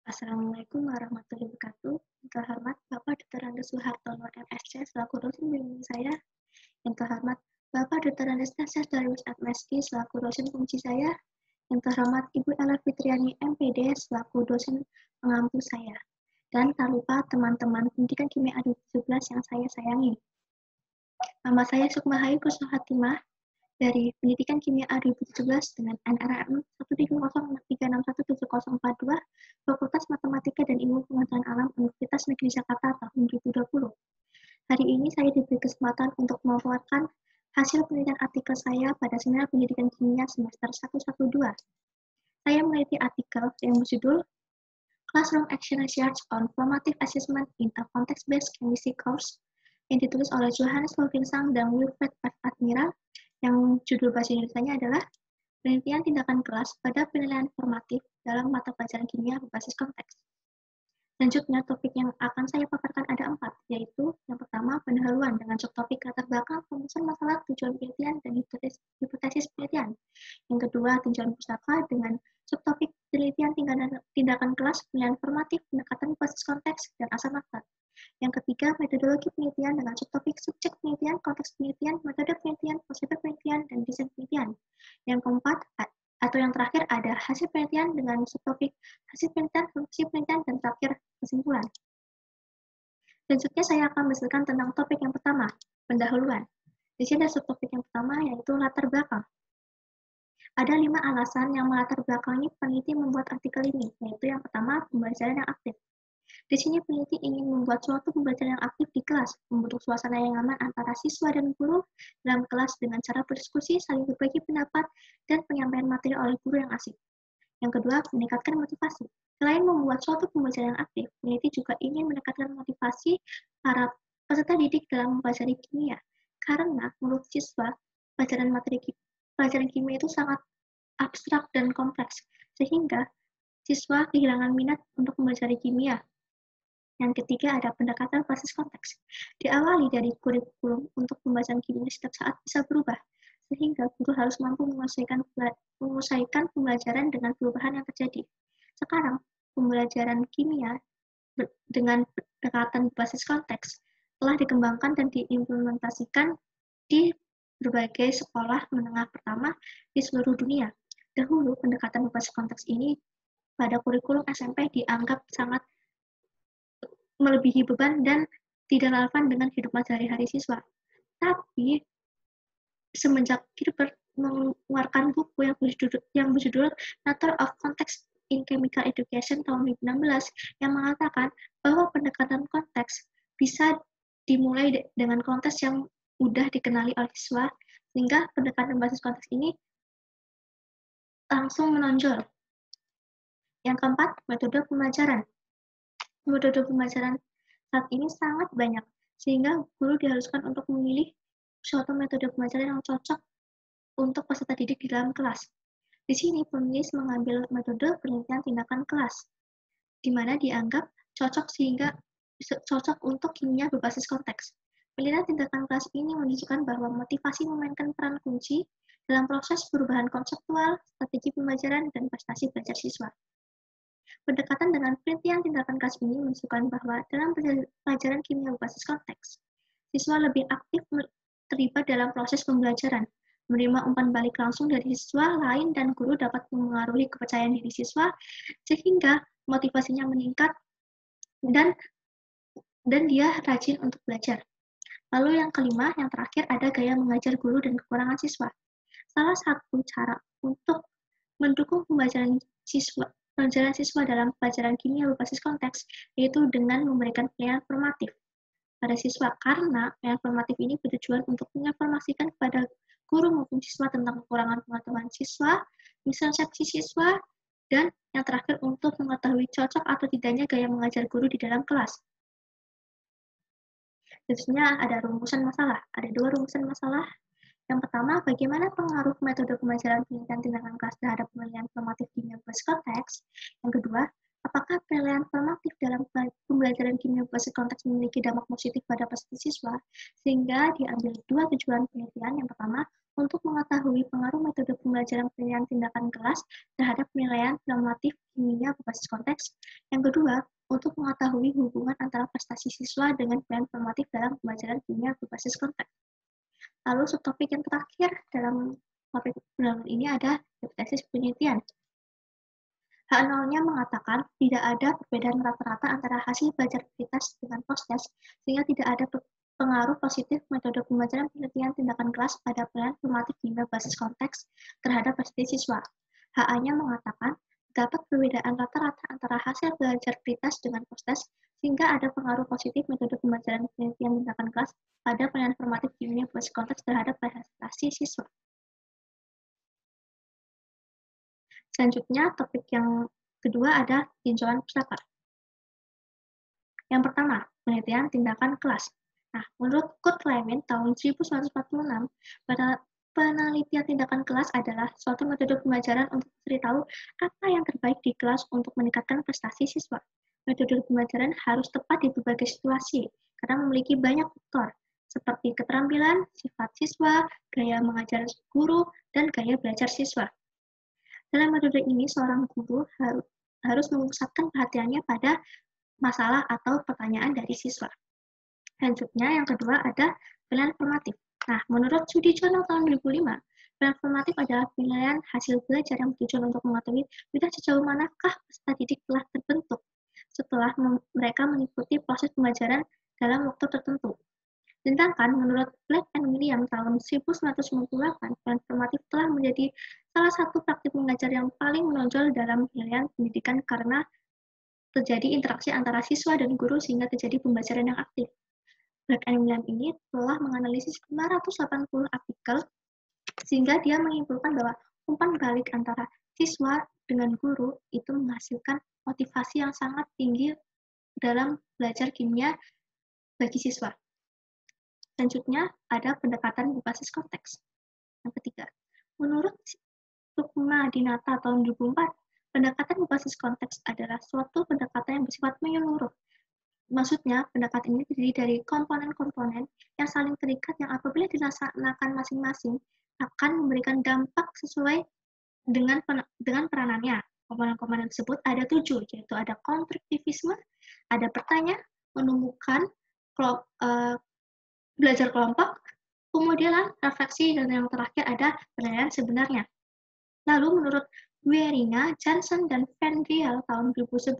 Assalamualaikum warahmatullahi wabarakatuh. Yang terhormat Bapak Dr. Andes Soehartono MSc selaku dosen bimbing saya. Yang terhormat Bapak Dr. Andes Tasya Darius MSki selaku dosen fungsi saya. Yang terhormat Ibu Ella Fitriani MPD selaku dosen pengampu saya. Dan tak lupa teman-teman pendidikan kimia 2017 yang saya sayangi. Nama saya Sukmahayu Kusnohatimah dari Pendidikan Kimia A 2017 dengan NRM 13063617042 Fakultas Matematika dan Ilmu Pengetahuan Alam Universitas Negeri Jakarta tahun 2020. Hari ini saya diberi kesempatan untuk melaporkan hasil penelitian artikel saya pada seminar Pendidikan Kimia semester 112. Saya meneliti artikel yang berjudul Classroom Action Research on Formative Assessment in a Context-Based Chemistry Course yang ditulis oleh Johannes Lovinsang dan Wilfred F. Admiral, yang judul bahasa Indonesia adalah Penelitian Tindakan Kelas pada Penilaian Formatif dalam Mata Pelajaran Kimia Berbasis Konteks. Selanjutnya, topik yang akan saya paparkan ada 4, yaitu yang pertama, pendahuluan dengan subtopik latar belakang rumusan masalah, tujuan penelitian, dan hipotesis penelitian. Yang kedua, tinjauan pustaka dengan subtopik penelitian tindakan kelas, penilaian formatif, pendekatan berbasis konteks, dan asal makna. Yang ketiga, metodologi penelitian dengan subtopik subjek penelitian, konteks penelitian, metode penelitian, prosedur penelitian, dan desain penelitian. Yang keempat, atau yang terakhir ada hasil penelitian dengan subtopik hasil penelitian, fungsi penelitian, dan terakhir kesimpulan. Selanjutnya saya akan menjelaskan tentang topik yang pertama, pendahuluan. Di sini ada subtopik yang pertama yaitu latar belakang. Ada 5 alasan yang melatar belakangi peneliti membuat artikel ini, yaitu yang pertama, pembelajaran yang aktif. Di sini peneliti ingin membuat suatu pembelajaran yang aktif di kelas, membentuk suasana yang aman antara siswa dan guru dalam kelas dengan cara berdiskusi, saling berbagi pendapat, dan penyampaian materi oleh guru yang asik. Yang kedua, meningkatkan motivasi. Selain membuat suatu pembelajaran yang aktif, peneliti juga ingin meningkatkan motivasi para peserta didik dalam mempelajari kimia. Karena menurut siswa, pelajaran kimia itu sangat abstrak dan kompleks, sehingga siswa kehilangan minat untuk mempelajari kimia. Yang ketiga ada pendekatan basis konteks. Diawali dari kurikulum untuk pembelajaran kimia setiap saat bisa berubah, sehingga guru harus mampu menyesuaikan pembelajaran dengan perubahan yang terjadi. Sekarang, pembelajaran kimia dengan pendekatan basis konteks telah dikembangkan dan diimplementasikan di berbagai sekolah menengah pertama di seluruh dunia. Dahulu, pendekatan berbasis konteks ini pada kurikulum SMP dianggap sangat melebihi beban dan tidak relevan dengan kehidupan sehari-hari siswa. Tapi semenjak Gilbert mengeluarkan buku yang berjudul Nature of Context in Chemical Education tahun 2016 yang mengatakan bahwa pendekatan konteks bisa dimulai dengan konteks yang mudah dikenali oleh siswa, sehingga pendekatan basis konteks ini langsung menonjol. Yang keempat, metode pembelajaran. Metode pembelajaran saat ini sangat banyak, sehingga guru diharuskan untuk memilih suatu metode pembelajaran yang cocok untuk peserta didik di dalam kelas. Di sini penulis mengambil metode penelitian tindakan kelas, di mana dianggap cocok untuk kimia berbasis konteks. Penelitian tindakan kelas ini menunjukkan bahwa motivasi memainkan peran kunci dalam proses perubahan konseptual, strategi pembelajaran, dan prestasi belajar siswa. Pendekatan dengan penelitian tindakan kelas ini menunjukkan bahwa dalam pelajaran kimia berbasis konteks, siswa lebih aktif terlibat dalam proses pembelajaran, menerima umpan balik langsung dari siswa lain, dan guru dapat mengaruhi kepercayaan diri siswa sehingga motivasinya meningkat dan dia rajin untuk belajar. Lalu yang kelima, yang terakhir ada gaya mengajar guru dan kekurangan siswa. Salah satu cara untuk mendukung pembelajaran siswa dalam pelajaran kimia berbasis konteks, yaitu dengan memberikan penilaian formatif pada siswa, karena penilaian formatif ini bertujuan untuk menginformasikan kepada guru maupun siswa tentang kekurangan pengetahuan siswa, mispersepsi siswa, dan yang terakhir untuk mengetahui cocok atau tidaknya gaya mengajar guru di dalam kelas. Tentunya ada rumusan masalah, ada 2 rumusan masalah. Yang pertama, bagaimana pengaruh metode pembelajaran penelitian tindakan kelas terhadap penilaian formatif kimia berbasis konteks? Yang kedua, apakah penilaian formatif dalam pembelajaran kimia berbasis konteks memiliki dampak positif pada peserta siswa? Sehingga diambil 2 tujuan penelitian. Yang pertama, untuk mengetahui pengaruh metode pembelajaran penilaian tindakan kelas terhadap penilaian formatif kimia berbasis konteks. Yang kedua, untuk mengetahui hubungan antara prestasi siswa dengan penilaian formatif dalam pembelajaran kimia berbasis konteks. Lalu subtopik yang terakhir dalam topik penilaian ini ada hipotesis penelitian. H0-nya mengatakan tidak ada perbedaan rata-rata antara hasil belajar pretest dengan post-test, sehingga tidak ada pengaruh positif metode pembelajaran penelitian tindakan kelas pada penilaian formatif kimia basis konteks terhadap prestasi siswa. HA-nya mengatakan terdapat perbedaan rata-rata antara hasil belajar pretest dengan post-test, sehingga ada pengaruh positif metode pembelajaran penelitian tindakan kelas pada penilaian formatif kimia basis konteks terhadap prestasi siswa. Selanjutnya, topik yang kedua ada tinjauan pustaka. Yang pertama, penelitian tindakan kelas. Nah, menurut Kurt Lewin tahun 1946, penelitian tindakan kelas adalah suatu metode pembelajaran untuk mencari tahu apa yang terbaik di kelas untuk meningkatkan prestasi siswa. Metode pembelajaran harus tepat di berbagai situasi, karena memiliki banyak faktor, seperti keterampilan, sifat siswa, gaya mengajar guru, dan gaya belajar siswa. Dalam metode ini, seorang guru harus memusatkan perhatiannya pada masalah atau pertanyaan dari siswa. Selanjutnya, yang kedua ada penilaian formatif. Nah, menurut studi jurnal tahun 2005, penilaian formatif adalah penilaian hasil belajar yang bertujuan untuk mengetahui sudah sejauh manakah peserta didik telah terbentuk setelah mereka mengikuti proses pembelajaran dalam waktu tertentu. Sedangkan menurut Black and William tahun 1998, penilaian formatif telah menjadi salah satu praktik mengajar yang paling menonjol dalam penilaian pendidikan karena terjadi interaksi antara siswa dan guru sehingga terjadi pembelajaran yang aktif. Black and William ini telah menganalisis 580 artikel sehingga dia menyimpulkan bahwa umpan balik antara siswa dengan guru itu menghasilkan motivasi yang sangat tinggi dalam belajar kimia bagi siswa. Selanjutnya ada pendekatan berbasis konteks. Yang ketiga, menurut Sukma Dinata tahun 2004, pendekatan berbasis konteks adalah suatu pendekatan yang bersifat menyeluruh. Maksudnya, pendekatan ini terdiri dari komponen-komponen yang saling terikat yang apabila dilaksanakan masing-masing akan memberikan dampak sesuai dengan peranannya. Komponen-komponen tersebut ada 7, yaitu ada konstruktivisme, ada bertanya, menemukan, belajar kelompok, kemudian refleksi, dan yang terakhir ada penilaian sebenarnya. Lalu menurut Guerina, Johnson, dan Van Riel tahun 2011,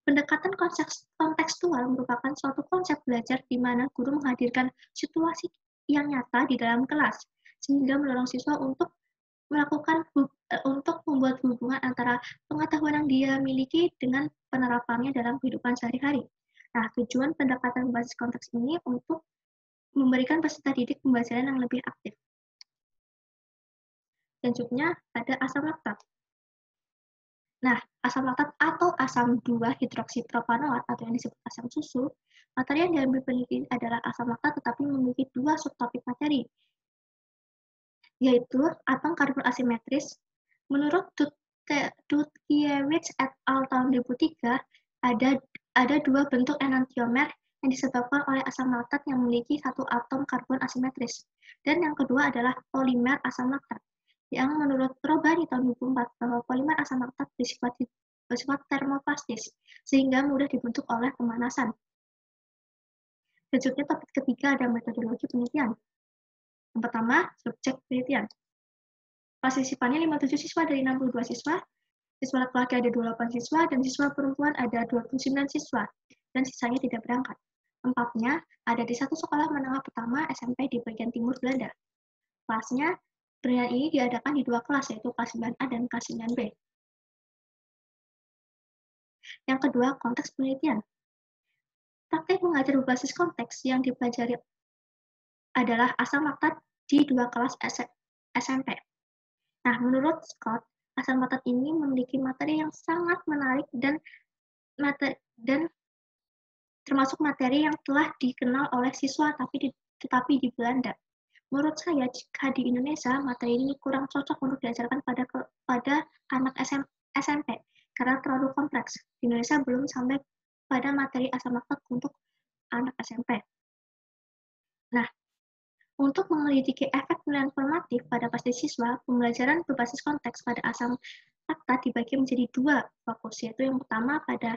pendekatan kontekstual merupakan suatu konsep belajar di mana guru menghadirkan situasi yang nyata di dalam kelas, sehingga mendorong siswa untuk membuat hubungan antara pengetahuan yang dia miliki dengan penerapannya dalam kehidupan sehari-hari. Nah, tujuan pendekatan berbasis konteks ini untuk memberikan peserta didik pembelajaran yang lebih aktif. Selanjutnya ada asam laktat. Nah, asam laktat atau asam 2-hidroksipropanoat atau yang disebut asam susu, materi yang diambil peneliti adalah asam laktat tetapi memiliki dua subtopik materi, yaitu atom karbon asimetris. Menurut Dutkiewicz et al. Tahun 2003, ada dua bentuk enantiomer yang disebabkan oleh asam laktat yang memiliki satu atom karbon asimetris, dan yang kedua adalah polimer asam laktat, yang menurut Robani tahun 2004 bahwa polimer asam laktat bersifat termoplastis, sehingga mudah dibentuk oleh pemanasan. Selanjutnya topik ketiga ada metodologi penelitian. Yang pertama, subjek penelitian. Partisipannya 57 siswa dari 62 siswa, siswa laki-laki ada 28 siswa, dan siswa perempuan ada 29 siswa, dan sisanya tidak berangkat. Empatnya ada di satu sekolah menengah pertama SMP di bagian timur Belanda. Kelasnya penelitian ini diadakan di dua kelas, yaitu kelas 9A dan kelas 9B. Yang kedua, konteks penelitian. Praktek mengajar berbasis konteks yang dipelajari adalah asam laktat di dua kelas SMP. Nah, menurut Scott, asam laktat ini memiliki materi yang sangat menarik dan termasuk materi yang telah dikenal oleh siswa tetapi di Belanda. Menurut saya, jika di Indonesia, materi ini kurang cocok untuk diajarkan pada anak SMP, karena terlalu kompleks. Di Indonesia belum sampai pada materi asam laktat untuk anak SMP. Nah, Untuk menyelidiki efek penilaian formatif pada pasti siswa, pembelajaran berbasis konteks pada asam laktat dibagi menjadi dua fokus, yaitu yang pertama pada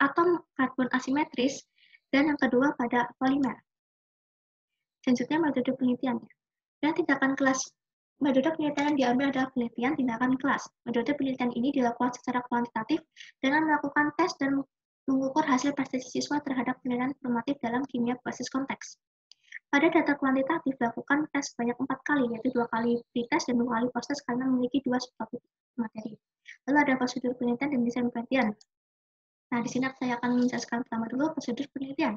atom karbon asimetris dan yang kedua pada polimer. Selanjutnya metode penelitiannya. Dan tindakan kelas. Metode penelitian yang diambil adalah penelitian tindakan kelas. Metode penelitian ini dilakukan secara kuantitatif dengan melakukan tes dan mengukur hasil prestasi siswa terhadap penilaian formatif dalam kimia berbasis konteks. Pada data kuantitatif, dilakukan tes sebanyak 4 kali, yaitu 2 kali pretest dan 2 kali post-test karena memiliki 2 subtopik materi. Lalu ada prosedur penelitian dan desain penelitian. Nah, di sini saya akan menjelaskan pertama dulu prosedur penelitian.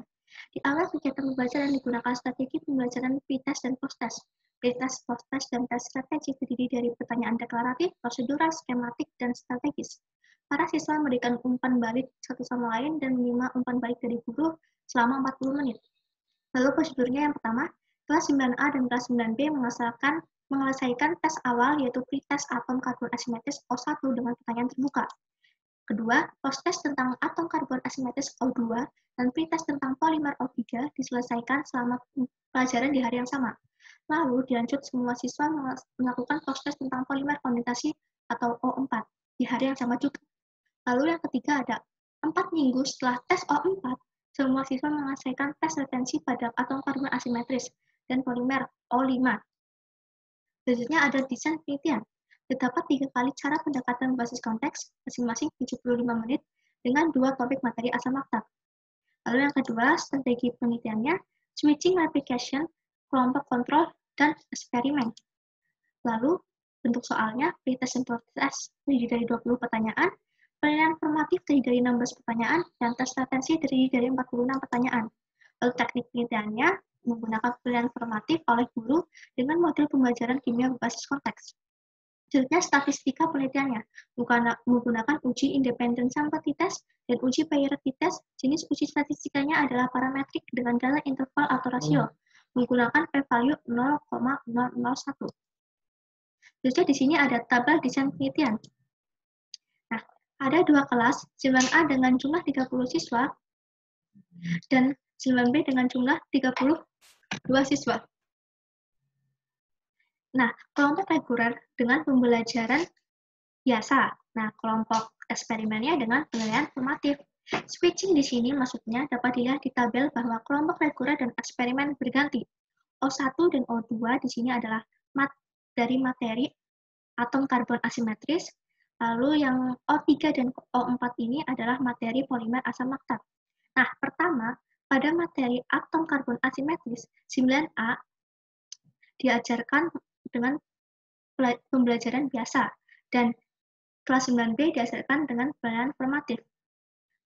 Di awal kegiatan pembelajaran digunakan strategi pembelajaran pretest dan post-test. Pretest, post-test, dan tes strategi terdiri dari pertanyaan deklaratif, prosedural, skematik, dan strategis. Para siswa memberikan umpan balik satu sama lain dan menerima umpan balik dari guru selama 40 menit. Lalu prosedurnya yang pertama, kelas 9A dan kelas 9B menyelesaikan tes awal yaitu pretest atom karbon asimetris O1 dengan pertanyaan terbuka. Kedua, post-test tentang atom karbon asimetris O2 dan pretest tentang polimer O3 diselesaikan selama pelajaran di hari yang sama. Lalu dilanjut semua siswa melakukan post-test tentang polimer kondensasi atau O4 di hari yang sama juga. Lalu yang ketiga ada 4 minggu setelah tes O4, semua siswa menyelesaikan tes retensi pada atom karbon asimetris dan polimer O5. Selanjutnya ada desain penelitian. Terdapat 3 kali cara pendekatan berbasis konteks, masing-masing 75 menit, dengan 2 topik materi asam laktat. Lalu yang kedua, strategi penelitiannya, switching replication, kelompok kontrol, dan eksperimen. Lalu, bentuk soalnya, pretest dan post-test terdiri dari 20 pertanyaan, penilaian formatif terdiri dari 16 pertanyaan, dan tes latensi terdiri dari 46 pertanyaan. Lalu teknik penelitiannya, menggunakan penilaian formatif oleh guru dengan model pembelajaran kimia berbasis konteks. Selanjutnya, statistika penelitiannya menggunakan uji independen sampel t-test dan uji priority test. Jenis uji statistikanya adalah parametrik dengan skala interval atau rasio, menggunakan p-value 0,001. Selanjutnya di sini ada tabel desain penelitian. Nah, ada 2 kelas, 9A dengan jumlah 30 siswa dan 9B dengan jumlah 32 siswa. Nah, kelompok reguler dengan pembelajaran biasa. Nah, kelompok eksperimennya dengan penilaian formatif. Switching di sini maksudnya dapat dilihat di tabel bahwa kelompok reguler dan eksperimen berganti. O1 dan O2 di sini adalah dari materi atom karbon asimetris, lalu yang O3 dan O4 ini adalah materi polimer asam laktat. Nah, pertama, pada materi atom karbon asimetris, 9A diajarkan dengan pembelajaran biasa, dan kelas 9B diajarkan dengan penilaian formatif.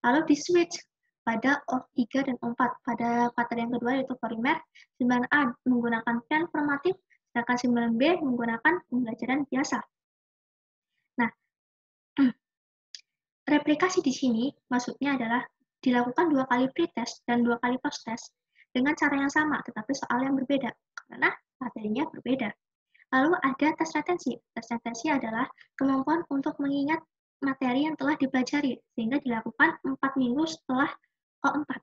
Lalu di switch pada O3 dan O4. Pada materi yang kedua yaitu polimer, 9A menggunakan penilaian formatif, sedangkan 9B menggunakan pembelajaran biasa. Nah, replikasi di sini maksudnya adalah dilakukan 2 kali pretest dan 2 kali post-test dengan cara yang sama, tetapi soal yang berbeda, karena materinya berbeda. Lalu ada tes latensi. Tes latensi adalah kemampuan untuk mengingat materi yang telah dipelajari, sehingga dilakukan 4 minggu setelah O4.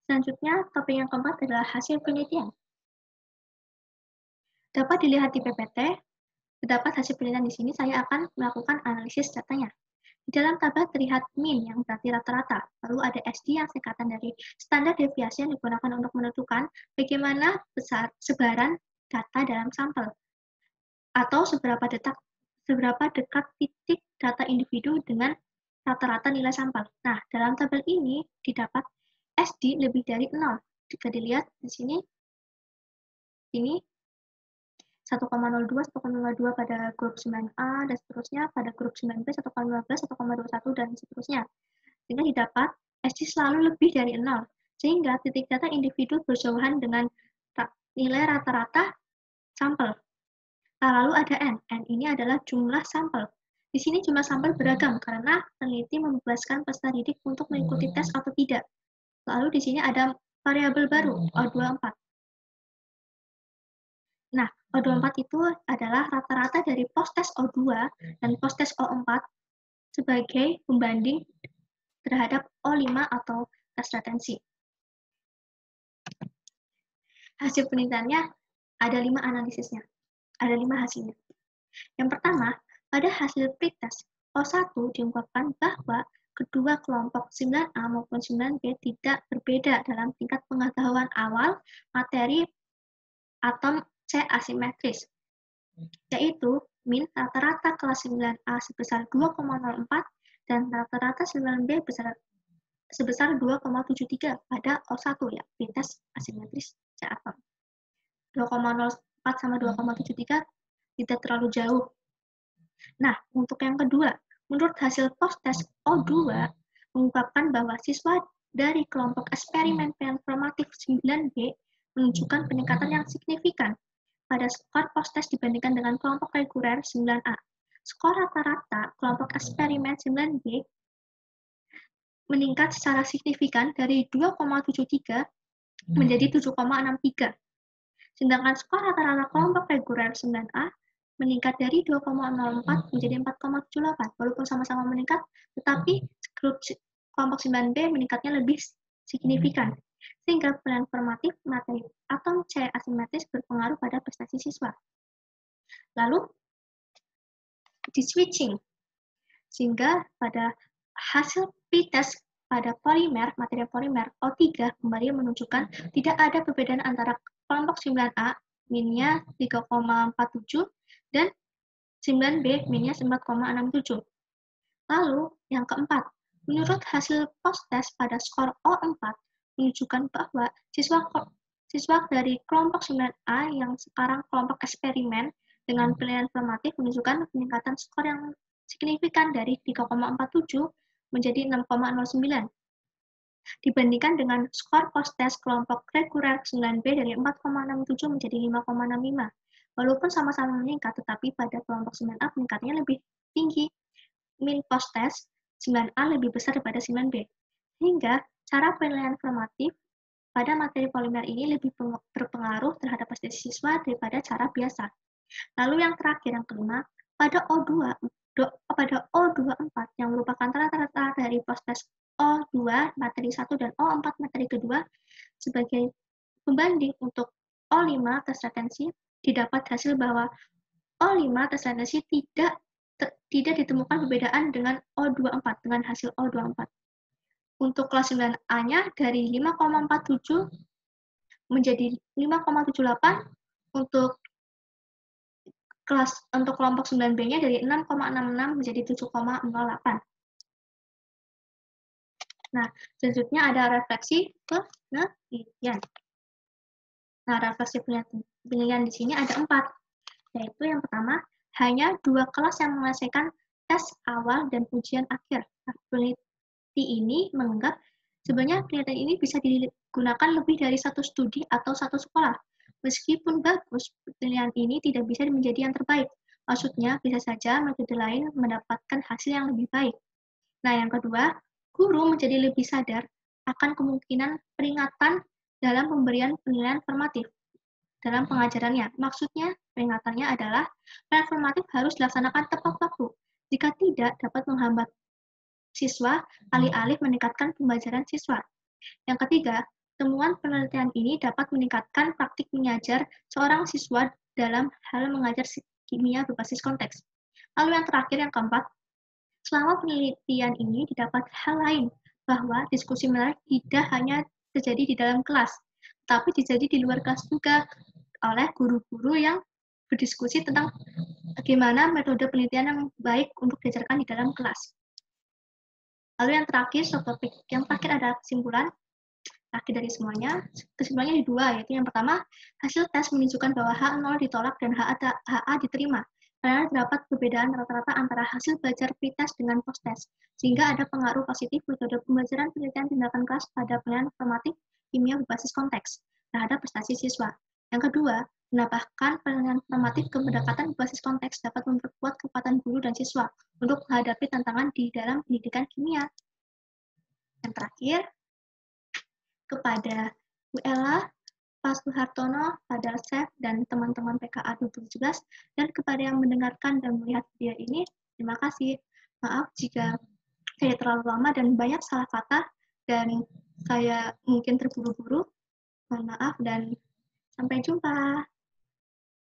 Selanjutnya, topik yang keempat adalah hasil penelitian. Dapat dilihat di PPT, terdapat hasil penelitian di sini, saya akan melakukan analisis datanya. Di dalam tabel terlihat mean yang berarti rata-rata, lalu ada SD yang singkatan dari standar deviasi yang digunakan untuk menentukan bagaimana besar sebaran data dalam sampel, atau seberapa dekat titik data individu dengan rata-rata nilai sampel. Nah, dalam tabel ini didapat SD lebih dari 0. Jika dilihat di sini, ini 1,02, 1,02 pada grup 9A, dan seterusnya pada grup 9B, 1,15, 1,21, dan seterusnya. Sehingga didapat SD selalu lebih dari 0, sehingga titik data individu berjauhan dengan nilai rata-rata sampel. Lalu ada N. N ini adalah jumlah sampel. Di sini jumlah sampel beragam karena peneliti membebaskan peserta didik untuk mengikuti tes atau tidak. Lalu di sini ada variabel baru, O24. Nah, O24 itu adalah rata-rata dari post-test O2 dan post-test O4 sebagai pembanding terhadap O5 atau tes latensi. Hasil penelitiannya ada 5 analisisnya, ada 5 hasilnya. Yang pertama, pada hasil pretest O1 diungkapkan bahwa kedua kelompok 9A maupun 9B tidak berbeda dalam tingkat pengetahuan awal materi atom C asimetris, yaitu min rata-rata kelas 9A sebesar 2,04 dan rata-rata 9B sebesar 2,73 pada O1 ya, pretest asimetris C atom. 2,04 sama 2,73 tidak terlalu jauh. Nah, untuk yang kedua, menurut hasil post-test O2 mengungkapkan bahwa siswa dari kelompok eksperimen performatif 9B menunjukkan peningkatan yang signifikan pada skor post-test dibandingkan dengan kelompok reguler 9A. Skor rata-rata kelompok eksperimen 9B meningkat secara signifikan dari 2,73 menjadi 7,63. Sedangkan skor rata-rata kelompok reguler 9A meningkat dari 2,04 menjadi 4,78. Walaupun sama-sama meningkat, tetapi grup kelompok 9B meningkatnya lebih signifikan. Sehingga penilaian formatif materi atom C asimetris berpengaruh pada prestasi siswa. Lalu, di switching. Sehingga pada hasil pretest pada polimer, materi polimer O3 kembali menunjukkan tidak ada perbedaan antara kelompok 9A minnya 3,47 dan 9B minnya 4,67. Lalu yang keempat, menurut hasil post-test pada skor O4 menunjukkan bahwa siswa dari kelompok 9A yang sekarang kelompok eksperimen dengan penilaian formatif menunjukkan peningkatan skor yang signifikan dari 3,47 menjadi 6,09 dibandingkan dengan skor post-test kelompok reguler 9B dari 4,67 menjadi 5,65. Walaupun sama-sama meningkat, tetapi pada kelompok 9A meningkatnya lebih tinggi. Min post-test 9A lebih besar daripada 9B. Sehingga cara penilaian formatif pada materi polimer ini lebih berpengaruh terhadap prestasi siswa daripada cara biasa. Lalu yang terakhir, yang kelima, pada O24 yang merupakan rata-rata dari post-test O2 materi 1 dan O4 materi kedua sebagai pembanding untuk O5 tes retensi, didapat hasil bahwa O5 tes retensi tidak ditemukan perbedaan dengan O24 dengan hasil O24. Untuk kelas 9A-nya dari 5,47 menjadi 5,78, untuk kelompok 9B-nya dari 6,66 menjadi 7,08. Nah, selanjutnya ada refleksi penelitian. Nah, refleksi penelitian di sini ada 4, yaitu yang pertama, hanya 2 kelas yang menyelesaikan tes awal dan ujian akhir. Nah, peneliti ini menganggap sebenarnya penelitian ini bisa digunakan lebih dari satu studi atau satu sekolah. Meskipun bagus, penelitian ini tidak bisa menjadi yang terbaik. Maksudnya, bisa saja metode lain mendapatkan hasil yang lebih baik. Nah, yang kedua, guru menjadi lebih sadar akan kemungkinan peringatan dalam pemberian penilaian formatif dalam pengajarannya. Maksudnya, peringatannya adalah penilaian formatif harus dilaksanakan tepat waktu. Jika tidak, dapat menghambat siswa alih-alih meningkatkan pembelajaran siswa. Yang ketiga, temuan penelitian ini dapat meningkatkan praktik mengajar seorang siswa dalam hal mengajar kimia berbasis konteks. Lalu yang terakhir, yang keempat, selama penelitian ini didapat hal lain, bahwa diskusi menarik tidak hanya terjadi di dalam kelas, tapi terjadi di luar kelas juga oleh guru-guru yang berdiskusi tentang bagaimana metode penelitian yang baik untuk diajarkan di dalam kelas. Lalu yang terakhir, subtopik yang terakhir ada kesimpulan. Akhir dari semuanya, kesimpulannya di 2, yaitu yang pertama, hasil tes menunjukkan bahwa H0 ditolak dan HA diterima, karena terdapat perbedaan rata-rata antara hasil belajar pretest dengan post-test, sehingga ada pengaruh positif metode pembelajaran penelitian tindakan kelas pada penilaian formatif kimia berbasis konteks terhadap prestasi siswa. Yang kedua, menambahkan penilaian formatif ke pendekatan berbasis konteks dapat memperkuat kekuatan guru dan siswa untuk menghadapi tantangan di dalam pendidikan kimia. Yang terakhir, kepada Bu Ella, Pak Suhartono, Pak Chef, dan teman-teman PKA 2017, dan kepada yang mendengarkan dan melihat video ini, terima kasih. Maaf jika saya terlalu lama dan banyak salah kata, dan saya mungkin terburu-buru. Mohon maaf, dan Sampai jumpa.